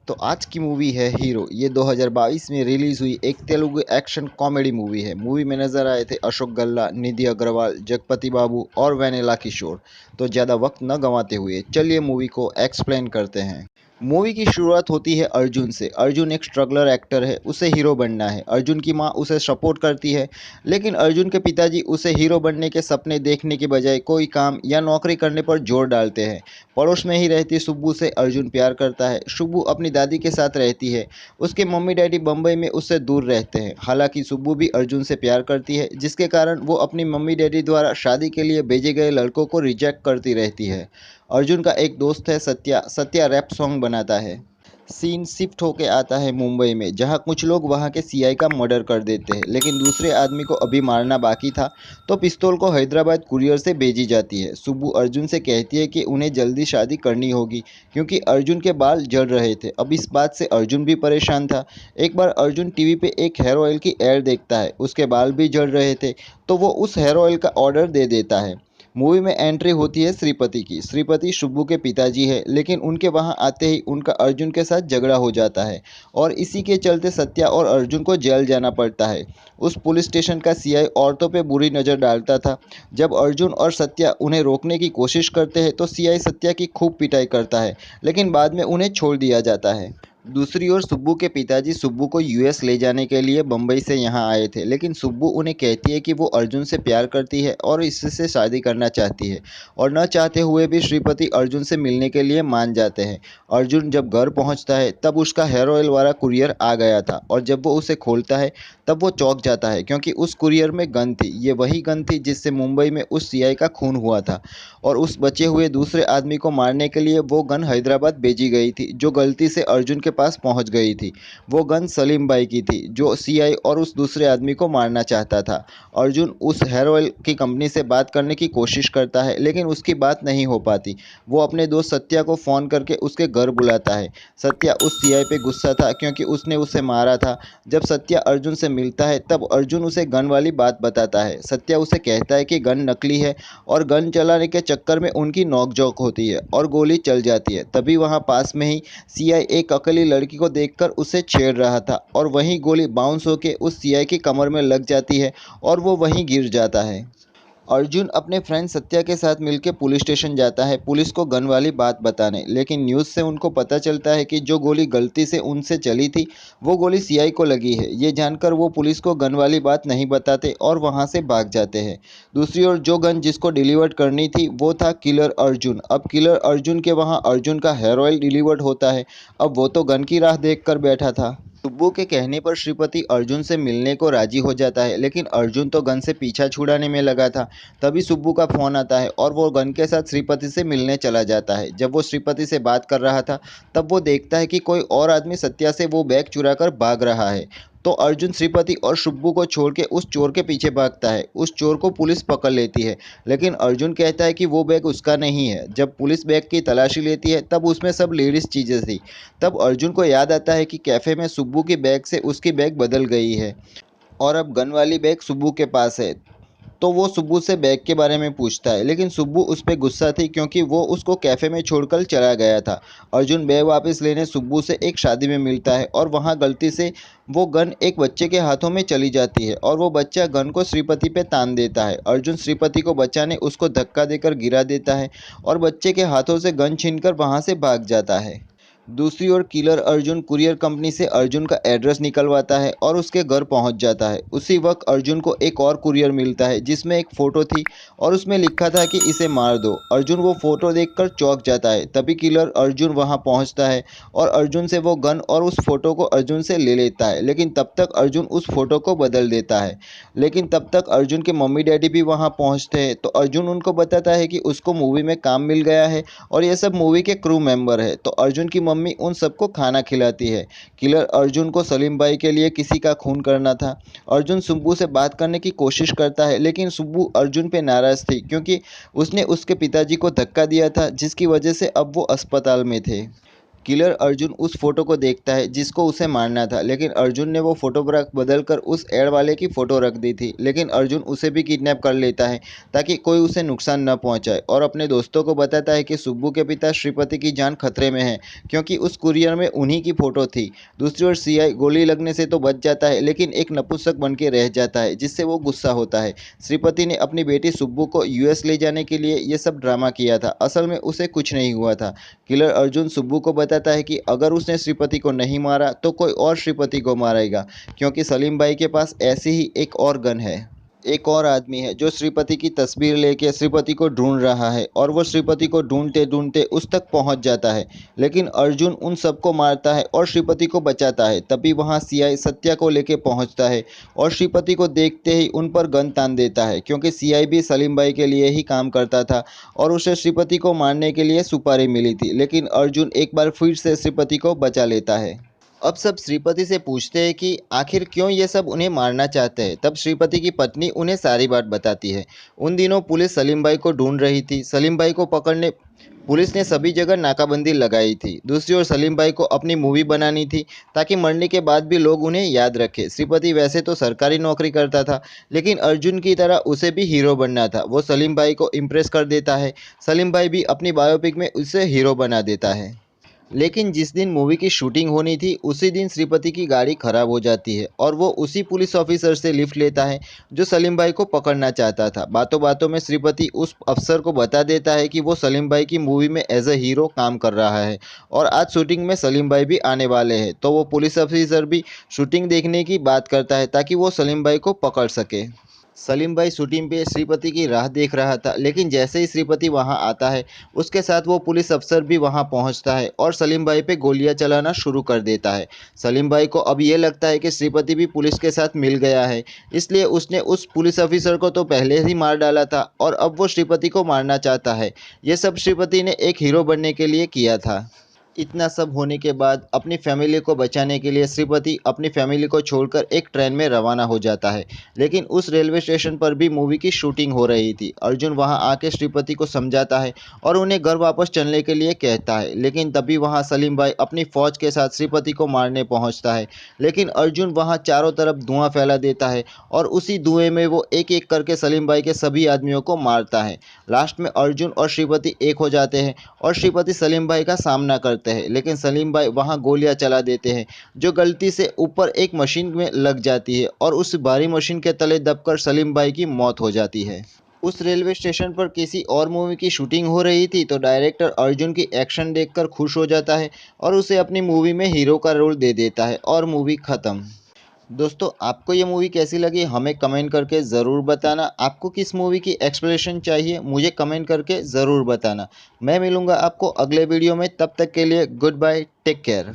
तो आज की मूवी है हीरो। ये 2022 में रिलीज हुई एक तेलुगु एक्शन कॉमेडी मूवी है। मूवी में नजर आए थे अशोक गल्ला, निधि अग्रवाल, जगपति बाबू और वेनेला किशोर। तो ज़्यादा वक्त न गंवाते हुए चलिए मूवी को एक्सप्लेन करते हैं। मूवी की शुरुआत होती है अर्जुन से। अर्जुन एक स्ट्रगलर एक्टर है, उसे हीरो बनना है। अर्जुन की माँ उसे सपोर्ट करती है, लेकिन अर्जुन के पिताजी उसे हीरो बनने के सपने देखने के बजाय कोई काम या नौकरी करने पर जोर डालते हैं। पड़ोस में ही रहती सुब्बू से अर्जुन प्यार करता है। सुब्बू अपनी दादी के साथ रहती है। उसके मम्मी डैडी बम्बई में उससे दूर रहते हैं। हालांकि सुब्बू भी अर्जुन से प्यार करती है, जिसके कारण वो अपनी मम्मी डैडी द्वारा शादी के लिए भेजे गए लड़कों को रिजेक्ट करती रहती है। अर्जुन का एक दोस्त है सत्या। सत्या रैप सॉन्ग बनाता है। सीन शिफ्ट होके आता है मुंबई में, जहां कुछ लोग वहां के सीआई का मर्डर कर देते हैं, लेकिन दूसरे आदमी को अभी मारना बाकी था। तो पिस्तौल को हैदराबाद कुरियर से भेजी जाती है। सुब्बू अर्जुन से कहती है कि उन्हें जल्दी शादी करनी होगी, क्योंकि अर्जुन के बाल जल रहे थे। अब इस बात से अर्जुन भी परेशान था। एक बार अर्जुन टीवी पे एक हेयर ऑयल की एड देखता है। उसके बाल भी जल रहे थे, तो वो उस हेयर ऑयल का ऑर्डर दे देता है। मूवी में एंट्री होती है श्रीपति की। श्रीपति शुब्बू के पिताजी है, लेकिन उनके वहां आते ही उनका अर्जुन के साथ झगड़ा हो जाता है, और इसी के चलते सत्या और अर्जुन को जेल जाना पड़ता है। उस पुलिस स्टेशन का सीआई औरतों पे बुरी नज़र डालता था। जब अर्जुन और सत्या उन्हें रोकने की कोशिश करते हैं, तो सीआई सत्या की खूब पिटाई करता है, लेकिन बाद में उन्हें छोड़ दिया जाता है। दूसरी ओर सुब्बू के पिताजी सुब्बू को यूएस ले जाने के लिए बम्बई से यहाँ आए थे, लेकिन सुब्बू उन्हें कहती है कि वो अर्जुन से प्यार करती है और इससे शादी करना चाहती है, और न चाहते हुए भी श्रीपति अर्जुन से मिलने के लिए मान जाते हैं। अर्जुन जब घर पहुँचता है, तब उसका हेयर ऑयल वाला कुरियर आ गया था, और जब वो उसे खोलता है तब वो चौंक जाता है, क्योंकि उस कुरियर में गन थी। ये वही गन थी जिससे मुंबई में उस सीआई का खून हुआ था, और उस बचे हुए दूसरे आदमी को मारने के लिए वो गन हैदराबाद भेजी गई थी, जो गलती से अर्जुन के पास पहुंच गई थी। वो गन सलीम भाई की थी, जो सीआई और उस दूसरे आदमी को मारना चाहता था। अर्जुन उस हेयर ऑयल की कंपनी से बात करने की कोशिश करता है, लेकिन उसकी बात नहीं हो पाती। वो अपने दोस्त सत्या को फ़ोन करके उसके घर बुलाता है। सत्या उस सीआई पे गुस्सा था, क्योंकि उसने उसे मारा था। जब सत्या अर्जुन से मिलता है, तब अर्जुन उसे गन वाली बात बताता है। सत्या उसे कहता है कि गन नकली है, और गन चलाने के चक्कर में उनकी नोक-झोंक होती है और गोली चल जाती है। तभी वहां पास में ही सीआई एक अकेली लड़की को देखकर उसे छेड़ रहा था, और वहीं गोली बाउंस होकर उस सीआई की कमर में लग जाती है, और वो वहीं गिर जाता है। अर्जुन अपने फ्रेंड सत्या के साथ मिलकर पुलिस स्टेशन जाता है, पुलिस को गन वाली बात बताने। लेकिन न्यूज़ से उनको पता चलता है कि जो गोली गलती से उनसे चली थी, वो गोली सीआई को लगी है। ये जानकर वो पुलिस को गन वाली बात नहीं बताते और वहां से भाग जाते हैं। दूसरी ओर जो गन जिसको डिलीवर्ड करनी थी, वो था किलर अर्जुन। अब किलर अर्जुन के वहां अर्जुन का हेयर ऑयल डिलीवर्ड होता है। अब वो तो गन की राह देखकर बैठा था। सुब्बू के कहने पर श्रीपति अर्जुन से मिलने को राजी हो जाता है, लेकिन अर्जुन तो गन से पीछा छुड़ाने में लगा था। तभी सुब्बू का फोन आता है, और वो गन के साथ श्रीपति से मिलने चला जाता है। जब वो श्रीपति से बात कर रहा था, तब वो देखता है कि कोई और आदमी सत्या से वो बैग चुराकर भाग रहा है। तो अर्जुन श्रीपति और सुब्बू को छोड़ के उस चोर के पीछे भागता है। उस चोर को पुलिस पकड़ लेती है, लेकिन अर्जुन कहता है कि वो बैग उसका नहीं है। जब पुलिस बैग की तलाशी लेती है, तब उसमें सब लेडीज चीज़ें थी। तब अर्जुन को याद आता है कि कैफ़े में सुब्बू की बैग से उसकी बैग बदल गई है, और अब गन वाली बैग सुब्बू के पास है। तो वो सुब्बू से बैग के बारे में पूछता है, लेकिन सुब्बू उस पर गुस्सा थी, क्योंकि वो उसको कैफ़े में छोड़कर चला गया था। अर्जुन बैग वापस लेने सुब्बू से एक शादी में मिलता है, और वहाँ गलती से वो गन एक बच्चे के हाथों में चली जाती है, और वो बच्चा गन को श्रीपति पे तान देता है। अर्जुन श्रीपति को बचाने उसको धक्का देकर गिरा देता है, और बच्चे के हाथों से गन छीनकर वहाँ से भाग जाता है। दूसरी ओर किलर अर्जुन कुरियर कंपनी से अर्जुन का एड्रेस निकलवाता है और उसके घर पहुंच जाता है। उसी वक्त अर्जुन को एक और कुरियर मिलता है, जिसमें एक फ़ोटो थी, और उसमें लिखा था कि इसे मार दो। अर्जुन वो फ़ोटो देखकर चौंक जाता है। तभी किलर अर्जुन वहां पहुंचता है, और अर्जुन से वो गन और उस फ़ोटो को अर्जुन से ले लेता है, लेकिन तब तक अर्जुन उस फ़ोटो को बदल देता है। लेकिन तब तक अर्जुन के मम्मी डैडी भी वहां पहुंचते हैं, तो अर्जुन उनको बताता है कि उसको मूवी में काम मिल गया है, और ये सब मूवी के क्रू मेंबर है। तो अर्जुन की मम्मी उन सबको खाना खिलाती है। किलर अर्जुन को सलीम भाई के लिए किसी का खून करना था। अर्जुन सुब्बू से बात करने की कोशिश करता है, लेकिन सुब्बू अर्जुन पे नाराज थी, क्योंकि उसने उसके पिताजी को धक्का दिया था, जिसकी वजह से अब वो अस्पताल में थे। किलर अर्जुन उस फोटो को देखता है जिसको उसे मारना था, लेकिन अर्जुन ने वो फोटोग्राफ बदलकर उस एड वाले की फ़ोटो रख दी थी। लेकिन अर्जुन उसे भी किडनैप कर लेता है ताकि कोई उसे नुकसान न पहुंचाए और अपने दोस्तों को बताता है कि सुब्बू के पिता श्रीपति की जान खतरे में है, क्योंकि उस कुरियर में उन्हीं की फ़ोटो थी। दूसरी ओर सीआई गोली लगने से तो बच जाता है, लेकिन एक नपुंसक बन के रह जाता है, जिससे वो गुस्सा होता है। श्रीपति ने अपनी बेटी सुब्बू को यूएस ले जाने के लिए ये सब ड्रामा किया था। असल में उसे कुछ नहीं हुआ था। किलर अर्जुन सुब्बू को बताता है कि अगर उसने श्रीपति को नहीं मारा तो कोई और श्रीपति को मारेगा, क्योंकि सलीम भाई के पास ऐसी ही एक और गन है। एक और आदमी है जो श्रीपति की तस्वीर लेके श्रीपति को ढूंढ रहा है और वो श्रीपति को ढूंढते ढूंढते उस तक पहुंच जाता है, लेकिन अर्जुन उन सबको मारता है और श्रीपति को बचाता है। तभी वहां सीआई सत्या को लेके पहुंचता है और श्रीपति को देखते ही उन पर गन तान देता है, क्योंकि सीआई भी सलीम भाई के लिए ही काम करता था और उसे श्रीपति को मारने के लिए सुपारी मिली थी। लेकिन अर्जुन एक बार फिर से श्रीपति को बचा लेता है। अब सब श्रीपति से पूछते हैं कि आखिर क्यों ये सब उन्हें मारना चाहते हैं। तब श्रीपति की पत्नी उन्हें सारी बात बताती है। उन दिनों पुलिस सलीम भाई को ढूंढ रही थी। सलीम भाई को पकड़ने पुलिस ने सभी जगह नाकाबंदी लगाई थी। दूसरी ओर सलीम भाई को अपनी मूवी बनानी थी ताकि मरने के बाद भी लोग उन्हें याद रखें। श्रीपति वैसे तो सरकारी नौकरी करता था, लेकिन अर्जुन की तरह उसे भी हीरो बनना था। वो सलीम भाई को इम्प्रेस कर देता है। सलीम भाई भी अपनी बायोपिक में उसे हीरो बना देता है। लेकिन जिस दिन मूवी की शूटिंग होनी थी उसी दिन श्रीपति की गाड़ी खराब हो जाती है और वो उसी पुलिस ऑफिसर से लिफ्ट लेता है जो सलीम भाई को पकड़ना चाहता था। बातों बातों में श्रीपति उस अफसर को बता देता है कि वो सलीम भाई की मूवी में एज ए हीरो काम कर रहा है और आज शूटिंग में सलीम भाई भी आने वाले हैं। तो वो पुलिस ऑफिसर भी शूटिंग देखने की बात करता है ताकि वो सलीम भाई को पकड़ सके। सलीम भाई शूटिंग पे श्रीपति की राह देख रहा था, लेकिन जैसे ही श्रीपति वहां आता है उसके साथ वो पुलिस अफसर भी वहां पहुंचता है और सलीम भाई पे गोलियां चलाना शुरू कर देता है। सलीम भाई को अब ये लगता है कि श्रीपति भी पुलिस के साथ मिल गया है, इसलिए उसने उस पुलिस ऑफिसर को तो पहले ही मार डाला था और अब वो श्रीपति को मारना चाहता है। ये सब श्रीपति ने एक हीरो बनने के लिए किया था। इतना सब होने के बाद अपनी फैमिली को बचाने के लिए श्रीपति अपनी फैमिली को छोड़कर एक ट्रेन में रवाना हो जाता है। लेकिन उस रेलवे स्टेशन पर भी मूवी की शूटिंग हो रही थी। अर्जुन वहां आके श्रीपति को समझाता है और उन्हें घर वापस चलने के लिए कहता है, लेकिन तभी वहां सलीम भाई अपनी फौज के साथ श्रीपति को मारने पहुंचता है। लेकिन अर्जुन वहां चारों तरफ धुआं फैला देता है और उसी धुएं में वो एक एक करके सलीम भाई के सभी आदमियों को मारता है। लास्ट में अर्जुन और श्रीपति एक हो जाते हैं और श्रीपति सलीम भाई का सामना करते हैं, लेकिन सलीम भाई वहां गोलियां चला देते हैं जो गलती से ऊपर एक मशीन में लग जाती है और उस भारी मशीन के तले दबकर सलीम भाई की मौत हो जाती है। उस रेलवे स्टेशन पर किसी और मूवी की शूटिंग हो रही थी तो डायरेक्टर अर्जुन की एक्शन देखकर खुश हो जाता है और उसे अपनी मूवी में हीरो का रोल दे देता है और मूवी खत्म। दोस्तों, आपको ये मूवी कैसी लगी हमें कमेंट करके ज़रूर बताना। आपको किस मूवी की एक्सप्लेनेशन चाहिए मुझे कमेंट करके ज़रूर बताना। मैं मिलूँगा आपको अगले वीडियो में, तब तक के लिए गुड बाय, टेक केयर।